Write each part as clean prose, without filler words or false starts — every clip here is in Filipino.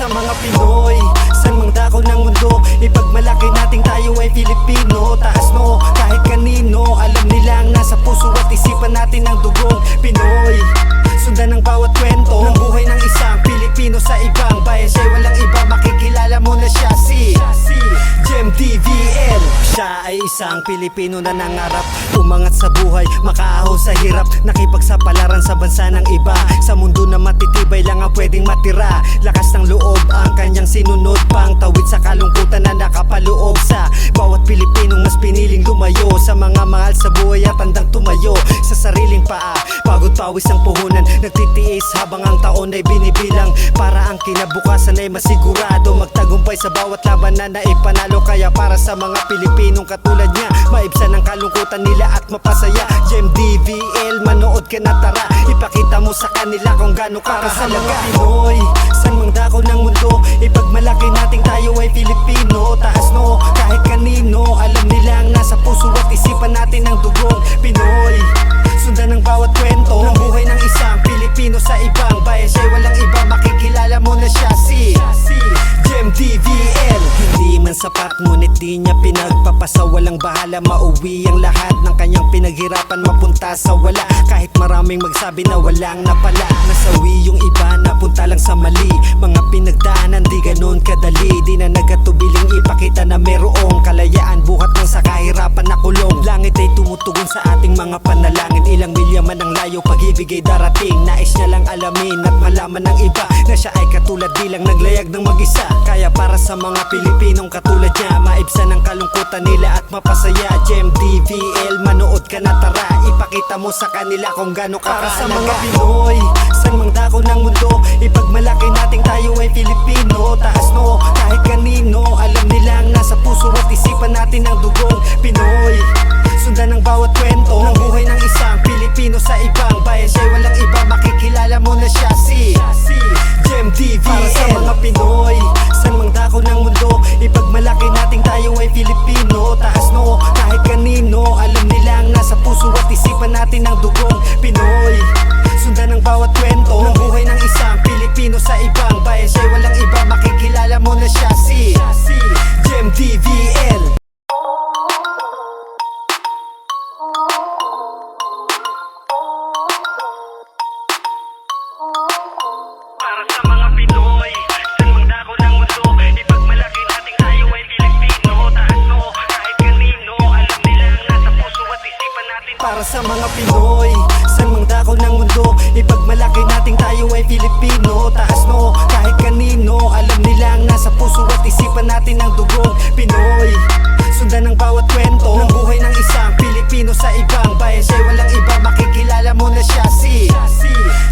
sa mga Pinoy, saan mang dako ng mundo, ipagmalaki nating tayo ay Filipino. Taas no, kahit kanino, alam nilang nasa puso at isipan natin ang dugong Pinoy. Sundan ang bawat kwento ng buhay ng isang Pilipino sa ibang bayan. Siya'y walang iba, makikilala mo na siya si Jem DVL. Siya ay isang Pilipino na nangarap umangat sa buhay, makaahon sa hirap, nakipagsapalaran sa bansa ng iba. Sa mundo na matitibay lang ang pwedeng matira, lakas ng loob ang kanyang sinunod, pang tawid sa kalungkutan na nakapaloob sa bawat Pilipinong mas piniling lumayo sa mga mahal sa buhay at handang tumayo sa sariling paa. Pagod pawis ang puhunan, nagtitiis habang ang taon ay binibilang, para ang kinabukasan ay masigurado, magtagumpay sa bawat labanan na ipanalo. Kaya para sa mga Pilipinong katulad niya, maibsan ang kalungkutan nila at mapasaya. Jem DVL, manood ka na tara, ipakita mo sa kanila kung gaano ka para sa mga Pinoy, saan mang dako ng mundo, ipagmalaki nating tayo ay Filipino. Taas no, kahit kanino, alam nilang nasa puso at isipan natin ang dugong Pinoy. Sundan ang bawat kwento ng buhay ng isang Pilipino sa ibang bayan. Siya'y walang iba, makikilala mo na siya si Jem DVL. Hindi man sapat ngunit di niya pinagpapasa, walang bahala, mauwi ang lahat ng kanyang pinaghirapan, mapunta sa wala. Kahit maraming magsabi na walang napala, nasawi yung iba, napunta lang sa mali. Mga pinagdaanan di ganun kadali, di na nagatubiling ipakita na merong kalayaan buhat ng sa kahirapan na kulong. Langit ay tumutugon sa ating mga panalangin, ilang milya man ang layo, pag-ibig ay darating. Nais niya lang alamin at malaman ng iba na siya ay katulad, di lang naglayag ng mag-isa. Kaya para sa mga Pilipinong katulad niya, maibsan ang kalungkutan nila at mapasaya. Jem DVL, manood ka na tara, ipakita mo sa kanila kung gaano ka para sa mga Pinoy, saan mang dako ng mundo, ipagmalaki nating tayo ay Filipino. Taas no, kahit kanino, alam nilang nasa puso at isipan natin ang dugong Pinoy. Sundan ang bawat kwento ng buhay ng isang Pilipino sa ibang bayan. Siya'y walang iba, makikilala mo na siya si Jem DVL. Para sa mga Pinoy, saan mang dako ng mundo, ipagmalaki nating tayo ay Filipino. Taas no, kahit kanino, alam nilang nasa puso at isipan natin ang dugong Pinoy. Sundan ang bawat kwento ng buhay ng isang Pilipino sa ibang bayan. Siya'y walang iba, makikilala mo na siya si Jem DVL. Para sa mga Pinoy, saan mang dako ng mundo, ipagmalaki nating tayo ay Filipino. Taas no, kahit kanino, alam nilang nasa puso at isipan natin. Para sa mga Pinoy, saan mang dako ng mundo, ipagmalaki nating tayo ay Filipino. Taas no, kahit kanino, alam nilang nasa puso at isipan natin ang dugong Pinoy. Sundan ang bawat kwento ng buhay ng isang Pilipino sa ibang bayan. Siya'y walang iba, makikilala mo na siya si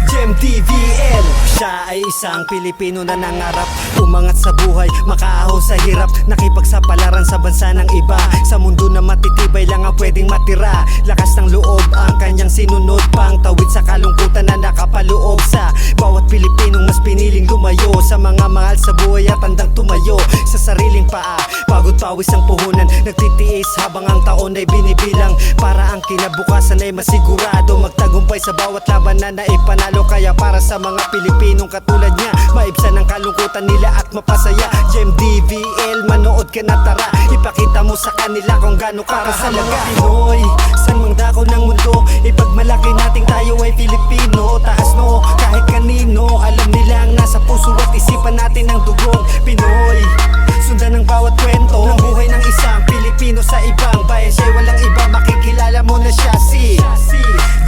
Jem DVL. Siya ay isang Pilipino na nangarap umangat sa buhay, makaahon sa hirap, nakipagsapalaran sa bansa ng iba. Sa mundo na matitibay lang ang pwedeng matira, lakas ng loob ang kanyang sinunod, pang tawid sa kalungkutan na nakapaloob sa bawat Pilipinong mas piniling lumayo sa mga mahal sa buhay at handang tumayo sa sariling paa. Pagod pawis ang puhunan, nagtitiis habang ang taon ay binibilang, para ang kinabukasan ay masigurado, magtagumpay sa bawat labanan na ipanalo. Kaya para sa mga Pilipinong katulad niya, maibsan ang kalungkutan nila at mapasaya. Jem DVL, manood ka na tara, ipakita mo sa kanila kung gaano ka para sa mga Pinoy, saan mang dako ng mundo, ipagmalaki nating tayo ay Filipino. Taas no, kahit kanino, alam nilang nasa puso at isipan natin ang dugong Pinoy. Sundan ang bawat kwento ng buhay ng isang Pilipino sa ibang bayan. Siya'y walang iba, makikilala mo na siya si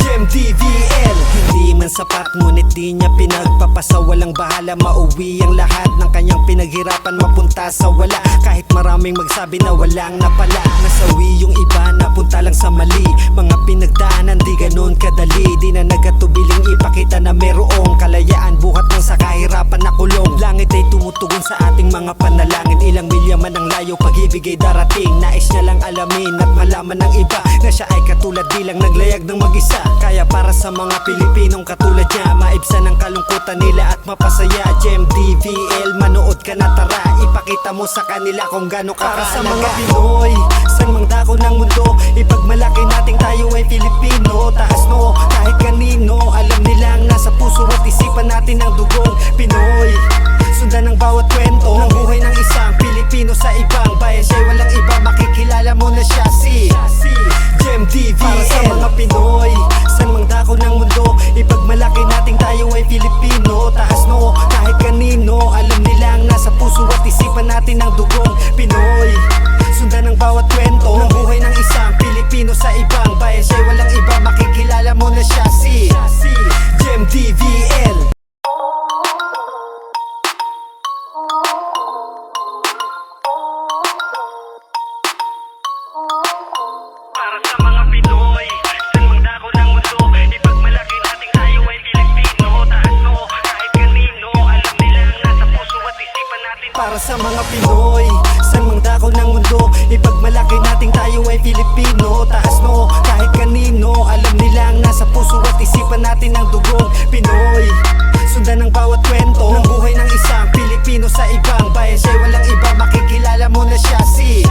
Jem DVL. Hindi man sapat ngunit di niya pinagpapasa, walang bahala, mauwi ang lahat ng kanyang pinaghirapan, mapunta sa wala. Kahit maraming magsabi na walang napala, nasawi yung iba, napunta lang sa mali. Mga pinagdaanan di ganun kadali, di na nagatubiling ipakita na merong kalayaan buhat ng sa kahirapan na kulong. Langit ay tumutugon sa ating mga panalangin, ilang milya man ang layo, pag-ibig ay darating. Nais niya lang alamin at malaman ng iba na siya ay katulad, di lang naglayag ng mag-isa. Kaya para sa mga Pilipinong katulad niya, maibsan ang kalungkutan nila at mapasaya. Jem DVL, manood ka na tara, ipakita mo sa kanila kung gaano ka para sa mga Pinoy, saan mang dako ng mundo, ipagmalaki nating tayo ay Filipino. Taas no, kahit kanino, alam nilang nasa puso at isipan natin ang dugong Pinoy. Sundan Sundan ang bawat kwento ng buhay ng isang Pilipino sa ibang bayan. Siya'y walang iba, makikilala mo na siya si Jem DVL. Para sa mga Pinoy, san mang dako ng mundo, ipagmalaki nating tayo ay Filipino. Taas noo kahit kanino, alam nilang nasa puso at isipan natin ang dugong Pinoy. Sundan ang bawat kwento ng buhay ng isang Pilipino sa ibang bayan. Siya'y walang iba, makikilala mo na siya si Jem DVL. Para sa mga Pinoy, san mang dako ng mundo, ipagmalaki nating tayo ay Pilipino. Taas noo kahit kanino, alam nilang nasa puso at isipan natin. Para sa mga Pinoy, san mang dako ng mundo, ipagmalaki nating tayo ay Filipino. Taas noo kahit kanino, alam nilang nasa puso at isipan natin ang dugong Pinoy. Sundan ang bawat kwento ng buhay ng isang Pilipino sa ibang bayan. Siya'y walang iba, makikilala mo na siya si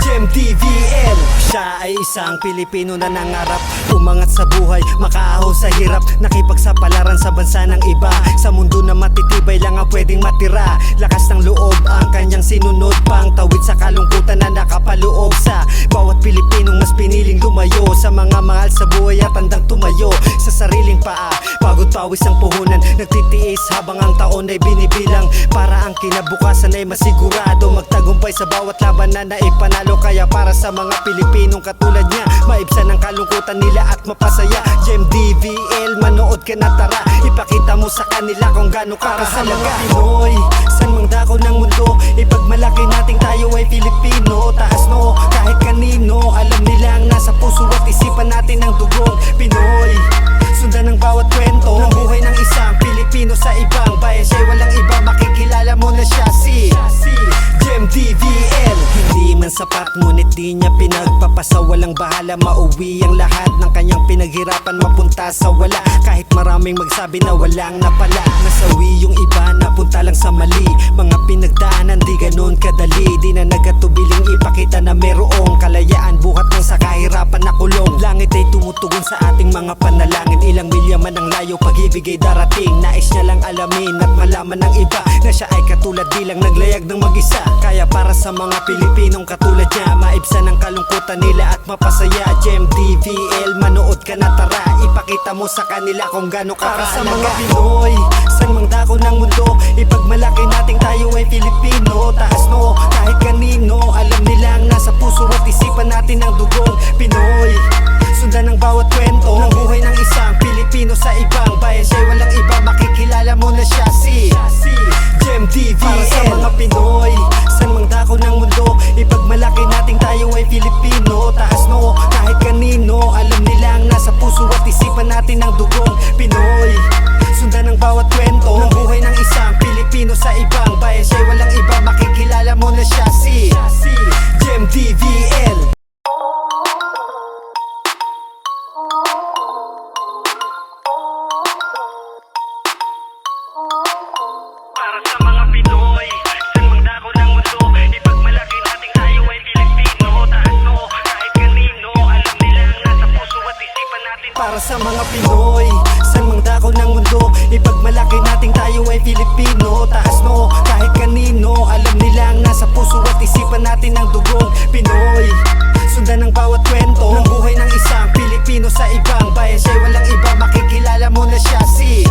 Jem DVL. Siya ay isang Pilipino na nangarap umangat sa buhay, makaahon sa hirap, nakipagsapalaran sa bansa ng iba. Sa mundo na matitibay lang ang pwedeng matira, lakas ng loob ang kanyang sinunod, pang tawid sa kalungkutan na nakapaloob sa bawat Pilipinong mas piniling lumayo sa mga mahal sa buhay at handang tumayo sa sariling paa. Pagod pawis ang puhunan, nagtitiis habang ang taon ay binibilang, para ang kinabukasan ay masigurado, magtagumpay sa bawat laban na naipanalo. Kaya para sa mga Pilipinong katulad niya, maibsan ang kalungkutan nila at mapasaya. Jem DVL, manood ka na tara, ipakita mo sa kanila kung gaano ka kahalaga. Para sa mga Pinoy, san mang dako ng mundo, ipagmalaki nating tayo ay Filipino. Taas noo kahit kanino, alam nilang nasa puso at isipan natin ang dugong Pinoy. Sundan ang bawat kwento ng buhay ng isang Pilipino sa ibang bayan. Siya'y walang iba, makikilala mo na siya si Jem DVL. Hindi man sapat ngunit di niya pinagpapasa, walang bahala, mauwi ang lahat ng kanyang pinaghirapan, mapunta sa wala. Kahit maraming magsabi na walang napala, nasawi yung iba, napunta lang sa mali. Mga pinagdaanan di ganon kadali, di na nagatubiling ipakita na merong kalayaan buhat ng sa kahirapan na kulong. Langit ay tumutugon sa ating mga panalangin, ilang milya man ang layo, pag-ibig ay darating. Nais niya lang alamin at malaman ng iba na siya ay katulad, di lang naglayag ng mag-isa. Kaya para sa mga Pilipinong katulad niya, maibsan ang kalungkutan nila at mapasaya. Jem DVL, manood ka na tara, ipakita mo sa kanila kung gaano ka kahalaga. Para sa mga Pinoy, san mang dako ng mundo, ipagmalaki nating tayo ay Filipino. Taas noo kahit kanino, alam nilang nasa puso at isipan natin ang dugong Pinoy. Sundan ang bawat kwento ng buhay ng isang Pilipino sa ibang bayan. Siya'y walang iba, makikilala mo na siya si Jem DVL. Para sa mga Pinoy, san mang dako ng mundo, ipagmalaki nating tayo ay Filipino. Taas noo kahit kanino, alam nilang nasa puso at isipan natin ang dugong Pinoy. Sundan ang bawat kwento ng buhay ng isang Pilipino sa ibang bayan. Siya'y walang iba, makikilala mo na siya si Jem DVL. Para sa mga Pinoy, san mang dako ng mundo, ipagmalaki nating tayo ay Pilipino. Taas noo kahit kanino, alam nilang nasa puso at isipan natin. Para sa mga Pinoy, san mang dako ng mundo, ipagmalaki nating tayo ay Filipino. Taas noo kahit kanino, alam nilang nasa puso at isipan natin ang dugong Pinoy. Sundan ang bawat kwento ng buhay ng isang Pilipino sa ibang bayan. Siya'y walang iba, makikilala mo na siya si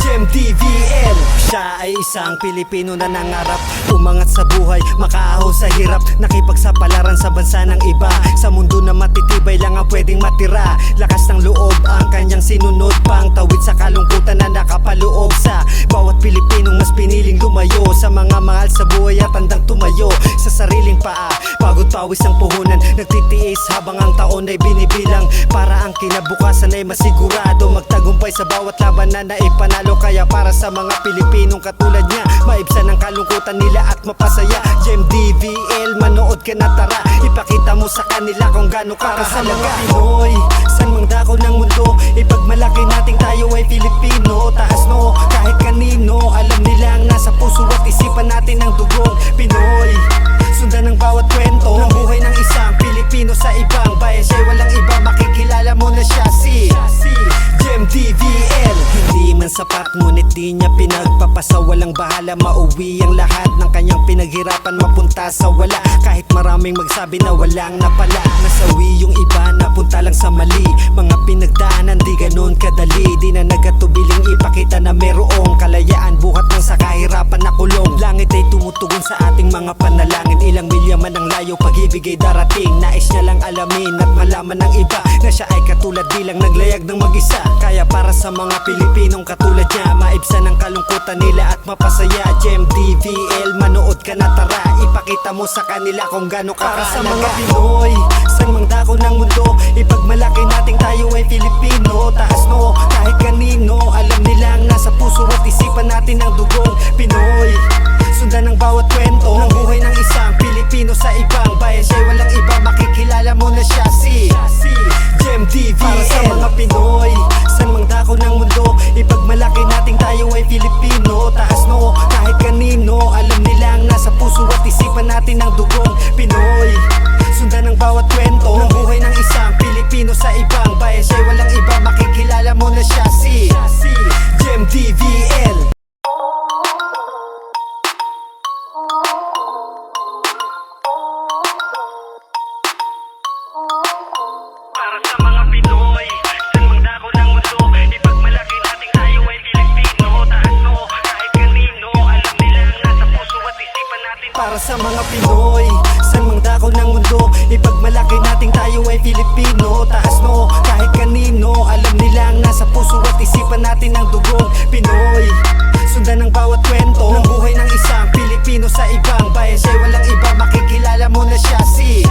Jem DVL. Siya ay isang Pilipino na nangarap umangat sa buhay, makaahon sa hirap, nakipagsapalaran sa bansa ng iba. Sa mundo na matitibay lang ang pwedeng matira, lakas ng loob ang kanyang sinunod, pang tawid sa kalungkutan na nakapaloob sa bawat Pilipinong mas piniling lumayo sa mga mahal sa buhay at handang tumayo sa sariling paa. Pagod pawis ang puhunan, nagtitiis habang ang taon ay binibilang, para ang kinabukasan ay masigurado, magtagumpay sa bawat laban na naipanalo. Kaya para sa mga Pilipinong katulad niya, maibsan ang kalungkutan nila at mapasaya. Jem DVL, manood ka na tara, ipakita mo sa kanila kung gaano ka kahalaga. Para sa mga Pinoy, san mang dako ng mundo, ipagmalaki nating tayo ay Filipino. Taas noo kahit kanino, alam nilang nasa puso at isipan natin ang dugong Pinoy. Sundan ang bawat kwento ng buhay ng isang Pilipino sa ibang bayan. Siya'y walang iba, makikilala mo na siya si Jem DVL. Hindi man sapat ngunit di niya pinagpapasa. Walang bahala, mauwi ang lahat ng kanyang pinaghirapan, mapunta sa wala. Kahit maraming magsabi na walang napala, nasawi yung iba, napunta lang sa mali. Mga pinagdaanan di ganun kadali, di na nagatubiling ipakita na merong kalayaan buhat ng sa kahirapan na kulong. Langit ay tumutugon sa ating mga panalangin, ilang milya man ang layo, pag-ibig ay darating. Nais niya lang alamin at malaman ng iba na siya ay katulad, di lang naglayag ng mag-isa. Kaya para sa mga Pilipinong katulad niya, maibsan ang kalungkutan nila at mapasaya. Gem DVL, manood ka na tara, ipakita mo sa kanila kung gaano ka para sa mga Pinoy, saan mang dako ng mundo, ipagmalaki nating tayo ay Filipino. Taas no, kahit kanino, alam nilang nasa puso at isipan natin ang dugong Pinoy. Sundan ang bawat kwento ng buhay ng isang Pilipino sa ibang bayan. Siya'y walang iba, makikilala mo na siya si Gem DVL. Para sa mga Pinoy, saan mang dako ng mundo, ipagmalaki nating tayo ay Filipino. Taas no, kahit kanino, alam nilang nasa puso at isipan natin ang dugong Pinoy. Sundan ang bawat kwento ng buhay ng isang Pilipino sa ibang bayan. Siya'y walang iba, makikilala mo na siya si Gem DVL. Para sa mga Pinoy, saan mang dako ng mundo, ipagmalaki nating tayo ay Pilipino. Taas no, kahit kanino, alam nilang nasa puso at isipan natin. Para sa mga Pinoy, saan mang dako ng mundo, ipagmalaki nating tayo ay Filipino. Taas no, kahit kanino, alam nilang nasa puso at isipan natin ang dugong Pinoy. Sundan ang bawat kwento ng buhay ng isang Pilipino sa ibang bayan. Siya'y walang iba, makikilala mo na siya si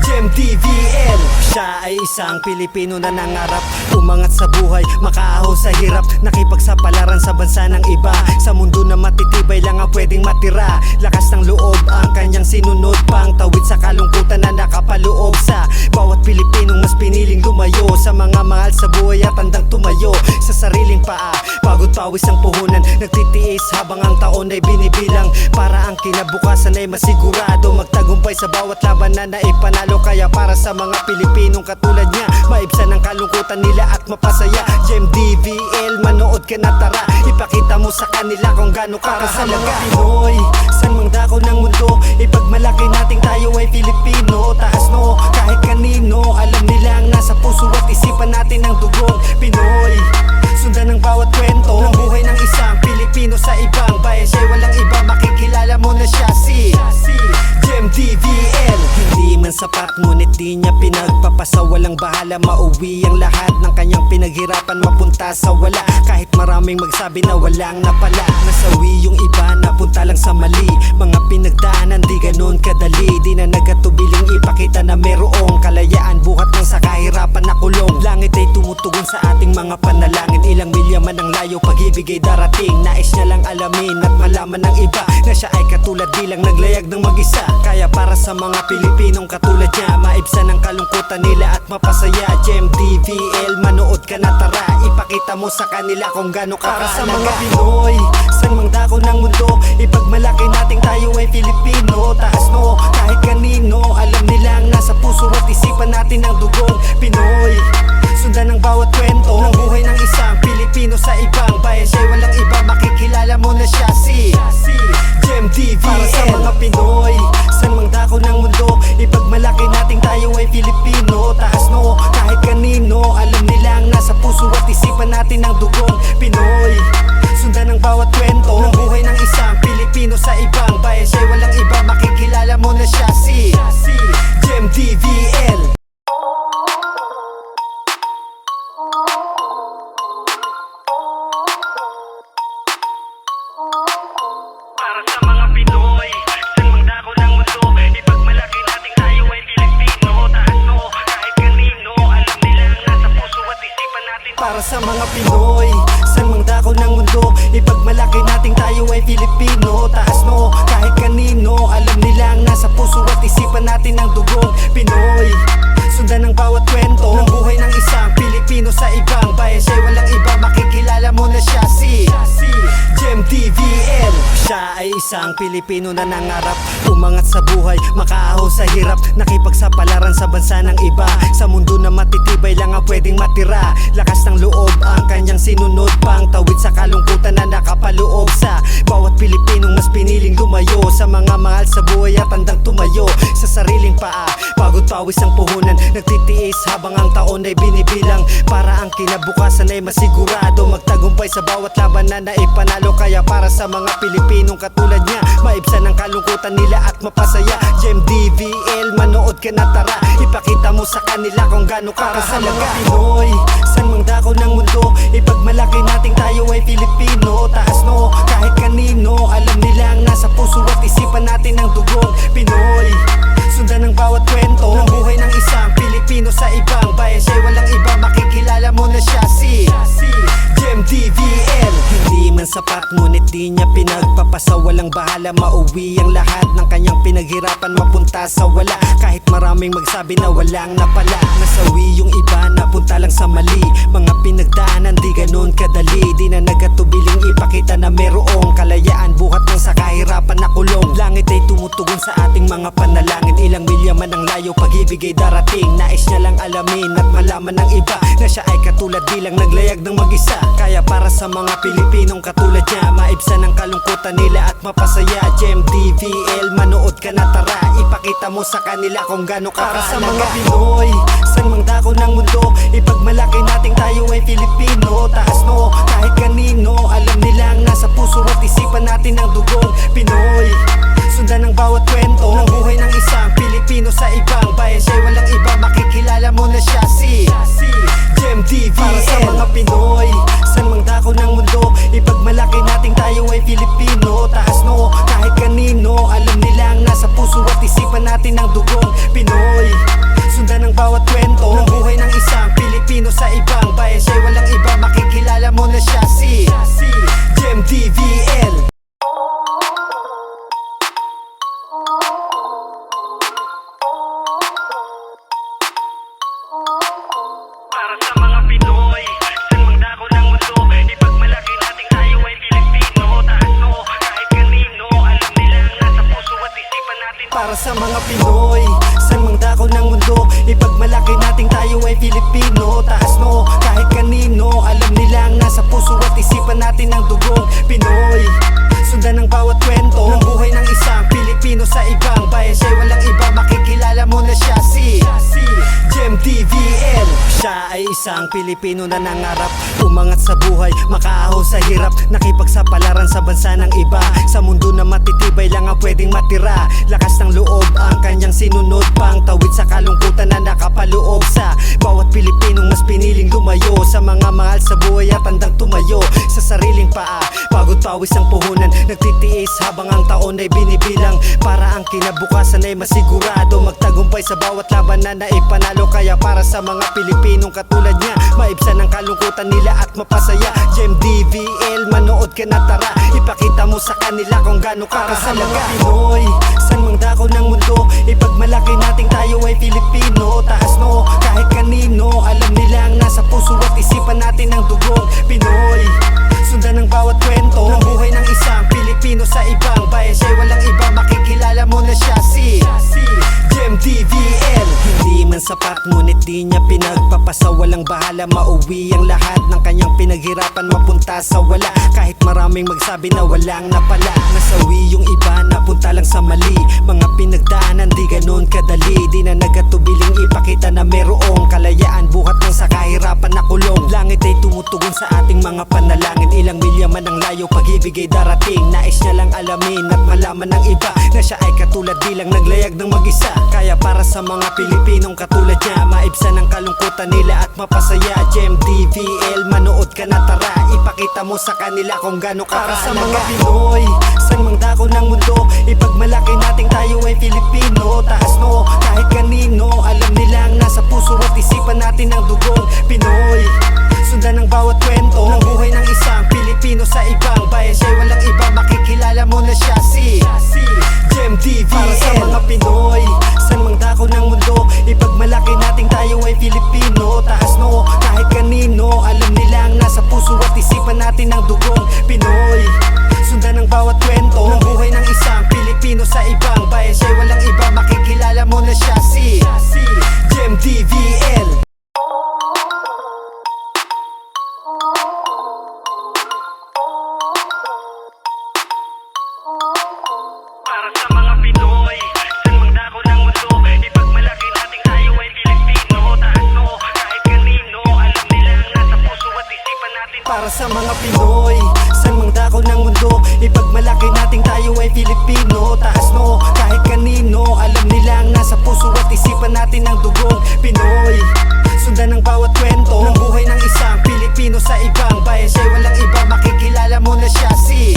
Gem DVL. Siya ay isang Pilipino na nangarap umangat sa buhay, makaahon sa hirap, nakipagsapalaran sa bansa ng iba. Sa mundo na matitibay lang ang pwedeng matira, lakas ng loob ang kanyang sinunod, pang tawid sa kalungkutan na nakapaloob sa bawat Pilipinong mas piniling lumayo sa mga mahal sa buhay at handang tumayo sa sariling paa. Pagod pawis ang puhunan, nagtitiis habang ang taon ay binibilang, para ang kinabukasan ay masigurado, magtagumpay sa bawat laban na naipanalo. Kaya para sa mga Pilipinong katulad niya, maibsan ang kalungkutan nila at mapasaya. Gem DVL, manood ka na tara, ipakita mo sa kanila kung gaano ka para sa mga Pinoy, saan mang dako ng mundo, ipagmalaki nating tayo ay Filipino. Taas no, kahit kanino, alam nilang nasa puso at isipan natin ang dugong Pinoy. Sundan ang bawat kwento ng buhay ng isang Pilipino sa ibang bayan. Siya'y walang iba, makikilala mo na siya si Gem DVL. Hindi man sapat ngunit di niya pinagpapasa. Walang bahala, mauwi ang lahat ng kanyang pinaghirapan, mapunta sa wala. Kahit maraming magsabi na walang napala, nasawi yung iba, napunta lang sa mali. Mga pinagdaanan di ganun kadali, di na nagatubiling ipakita na merong kalayaan buhat ng sa kahirapan na kulong. Langit ay tumutugon sa ating mga panalangin, ilang milya man ang layo, pag-ibig ay darating. Nais niya lang alamin at malaman ng iba na siya ay katulad, di lang naglayag ng mag-isa. Kaya para sa mga Pilipinong katulad niya, maibsan ang kalungkutan nila at mapasaya. Gem DVL, manood ka na tara, ipakita mo sa kanila kung gaano ka para sa mga Pinoy, saan mang dako ng mundo, ipagmalaki nating tayo ay Filipino. Taas no, kahit kanino, alam nilang nasa puso at isipan natin ang dugong Pinoy. Sundan ang bawat kwento ng buhay ng isang Pilipino sa ibang bayan. Siya'y walang iba, makikilala mo na siya si Gem DVL. Para sa mga Pinoy, saan mang dako ng mundo, ipagmalaki nating tayo ay Filipino. Taas no, kahit kanino, alam nilang nasa puso at isipan natin ang dugong Pinoy. Sundan ang bawat kwento ng buhay ng isang Pilipino sa ibang bayan. Siya'y walang iba, makikilala mo na siya si Gem DVL. Para sa mga Pinoy, saan mang dako ng mundo, ipagmalaki nating tayo ay Pilipino. Taas no, kahit kanino, alam nilang nasa puso at isipan natin. Para sa mga Pinoy, saan mang dako ng mundo, ipagmalaki nating tayo ay Filipino. Taas no, kahit kanino, alam nilang nasa puso at isipan natin ang dugong Pinoy. Sundan ang bawat kwento ng buhay ng isang Pilipino sa ibang bayan. Siya'y walang iba, makikilala mo na siya si Gem DVL. Siya ay isang Pilipino na nangarap umangat sa buhay, makaahon sa hirap, nakipagsapalaran sa bansa ng iba. Sa mundo na matitibay lang ang pwedeng matira, lakas ng loob ang kanyang kanyang sinunod pang tawid sa kalungkutan na nakapaloob sa bawat Pilipinong mas piniling lumayo sa mga mahal sa buhay at handang tumayo sa sariling paa. Pagod pawis ang puhunan, nagtitiis habang ang taon ay binibilang para ang kinabukasan ay masigurado magtagumpay sa bawat labanan na ipanalo. Kaya para sa mga Pilipinong katulad niya, maibsan ang kalungkutan nila at mapasaya. GMDVL, manood ka na tara, ipakita mo sa kanila kung gaano ka Para sa kahalaga. mga Pinoy, san mang dako ng mundo, ipagmalaki nating tayo ay Filipino. Taas no, kahit kanino, alam nilang nasa puso at isipan natin ang dugong Pinoy. Sundan ang bawat kwento ng buhay ng isang Pilipino sa ibang bayan. Siya'y walang iba, makikilala mo na siya si GMDVL. Hindi man sapat ngunit di niya pinagpapasa, walang bahala, mauwi ang lahat ng kanyang pinaghirapan mapunta sa wala. Kahit maraming magsabi na walang napala, nasawi yung iba, napunta lang sa mali. Mga pinagdaanan di ganun kadali, di na nagatubiling ipakita na merong kalayaan buhat ng sa kahirapan na kulong. Langit ay tumutugon sa ating mga panalangin, ilang milya man ang layo, pag-ibig ay darating. Nais niya lang alamin at malaman ng iba na siya ay katulad, di lang naglayag ng mag-isa. Kaya para sa mga Pilipinong katulad niya, maibsan ang kalungkutan nila at mapasaya. GMDVL, manood ka na tara, ipakita mo sa kanila kung gaano ka para sa mga Pinoy, san mang dako ng mundo, ipagmalaki nating tayo ay Filipino. Taas no, kahit kanino, alam nilang nasa puso at isipan natin ang dugong Pinoy. Sundan ang bawat kwento ng buhay ng isang Pilipino sa ibang bayan. Siya'y walang iba, makikilala mo na siya si GMDVL. Para sa mga Pinoy, san mang dako ng mundo, ipagmalaki nating tayo ay Filipino. Taas no, kahit kanino, alam nilang nasa puso at isipan natin ang dugong Pinoy. Sundan ang bawat kwento ng buhay ng isang Pilipino sa ibang bayan. Siya'y walang iba, makikilala mo na siya si GMDVL. Para sa mga Pinoy, san mang dako ng mundo, ipagmalaki nating tayo ay Pilipino. Taas no, kahit kanino, alam nilang nasa puso at isipan natin. Para sa mga Pinoy, san mang dako ng mundo, ipagmalaki nating tayo ay Filipino. Taas no, kahit kanino, alam nilang nasa puso at isipan natin ang dugong Pinoy. Sundan ang bawat kwento ng buhay ng isang Pilipino sa ibang bayan. Siya'y walang iba, makikilala mo na siya si GMDVL. Siya ay isang Pilipino na nangarap umangat sa buhay, makaahon sa hirap, nakipagsapalaran sa bansa ng iba. Sa mundo na matitibay lang ang pwedeng matira, lakas ng loob ang kanyang sinunod pang tawid sa kalungkutan na nakapaloob sa bawat Pilipinong mas piniling lumayo sa mga mahal sa buhay at handang tumayo sa sariling paa. Pagod pawis ang puhunan, nagtitiis habang ang taon ay binibilang para ang kinabukasan ay masigurado magtagumpay sa bawat labanan na ipanalo. Kaya para sa mga Pilipinong katulad niya, maibsan ang kalungkutan nila at mapasaya. GMDVL, manood ka na tara, ipakita mo sa kanila kung gaano ka para sa mga Pinoy, san mang dako ng mundo, ipagmalaki nating tayo ay Filipino. Taas no, kahit kanino, alam nilang nasa puso at isipan natin ang dugong Pinoy. Sundan ang bawat kwento ng buhay ng isang Pilipino sa ibang bayan. Siya'y walang iba, makikilala mo na siya si GMDVL. Hindi man sapat ngunit di niya pinagpapasa, walang bahala, mauwi ang lahat ng kanyang pinaghirapan mapunta sa wala. Kahit maraming magsabi na walang napala, nasawi yung iba, napunta lang sa mali. Mga pinagdaanan di ganun kadali, di na nagatubiling ipakita na merong kalayaan buhat ng sa kahirapan na kulong. Langit ay tumutugon sa ating mga panalangin, ilang milya man ang layo, pag-ibig ay darating. Nais niya lang alamin at malaman ng iba na siya ay katulad, di lang naglayag ng mag-isa. Kaya para sa mga Pilipinong katulad niya, maibsan ang kalungkutan nila at mapasaya. GMDVL, manood ka na tara, ipakita mo sa kanila kung gaano ka para sa mga Pinoy, san mang dako ng mundo, ipagmalaki nating tayo ay Filipino. Taas no, kahit kanino, alam nilang nasa puso at isipan natin ang dugong Pinoy. Sundan ang bawat kwento ng buhay ng isang Pilipino sa ibang bayan. Siya'y walang iba, makikilala mo na siya si GMDVL. Para sa mga Pinoy, san mang dako ng mundo, ipagmalaki nating tayo ay Filipino. Taas no, kahit kanino, alam nilang nasa puso at isipan natin ang dugong Pinoy. Sundan ang bawat kwento ng buhay ng isang Pilipino sa ibang bayan. Siya'y walang iba, makikilala mo na siya si GMDVL. sa mga Pinoy. San mang dako ng mundo, ipagmalaki nating tayo ay Filipino. Taas noo kahit kanino, alam nilang nasa puso at isipan natin ang dugong Pinoy. Sundan ang bawat kwento ng buhay ng isang Pilipino sa ibang bayan. Siya'y walang iba, makikilala mo na siya si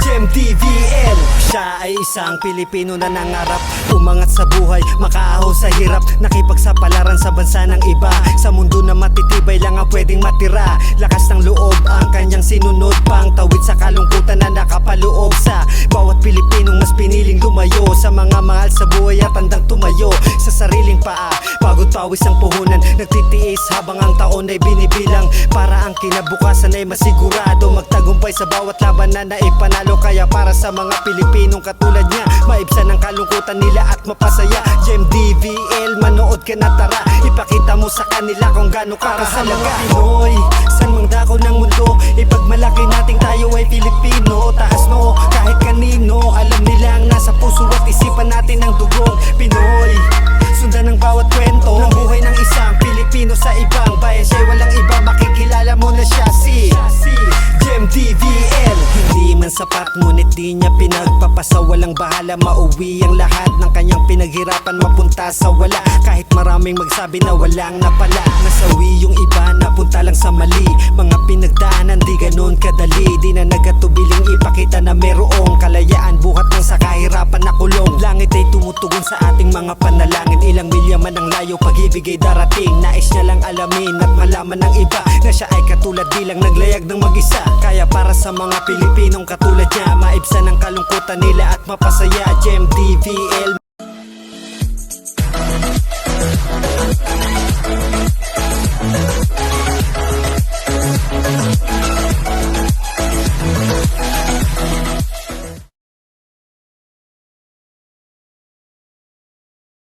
Jem DVL. Siya ay isang Pilipino na nangarap umangat sa buhay, makaahon sa hirap, nakipagsapalaran sa bansa ng iba. Sa mundo na matitibay lang ang pwedeng matira. Lakas ng loob ang kanyang sinunod, pang tawid sa kalungkutan na nakapaloob sa bawat Pilipinong mas piniling lumayo sa mga mahal sa buhay at handang tumayo sa sariling paa. Pagod pawis ang puhunan, nagtitiis habang ang taon ay binibilang, para ang kinabukasan ay masigurado, magtagumpay sa bawat laban na naipanalo. Kaya para sa mga Pilipinong katulad niya, maibsan ang kalungkutan nila at mapasaya. Jem DVL, manood ka na tara, ipakita mo sa kanila kung gaano ka kasalaga. Pinoy, san mang dako ng mundo, ipagmalaki nating tayo ay Filipino. Taas noo kahit kanino, alam nilang nasa puso at isipan natin ang dugong Pinoy. Sundan ang bawat kwento ng buhay ng isang Pilipino sa ibang bayan. Siya'y walang iba, makikilala mo na siya si Jem DVL. Hindi man sapat ngunit di niya pinagpapasa, walang bahala, mauwi ang lahat ng kanyang pinaghirapan, mapunta sa wala. Kahit maraming magsabi na walang napala, nasawi yung iba, napunta lang sa mali. Mga pinagdaanan di ganun kadali, di na nagatubiling ipakita na merong kalayaan buhat ng sa kahirapan na kulong. Langit ay tumutugon sa ating mga panalangin, ilang milya man ang layo, pag-ibig ay darating. Nais niya lang alamin at malaman ng iba na siya ay katulad, di lang naglayag ng mag-isa. Kaya para sa mga Pilipinong katulad niya, maibsan ang kalungkutan nila at mapasaya. Jem DVL.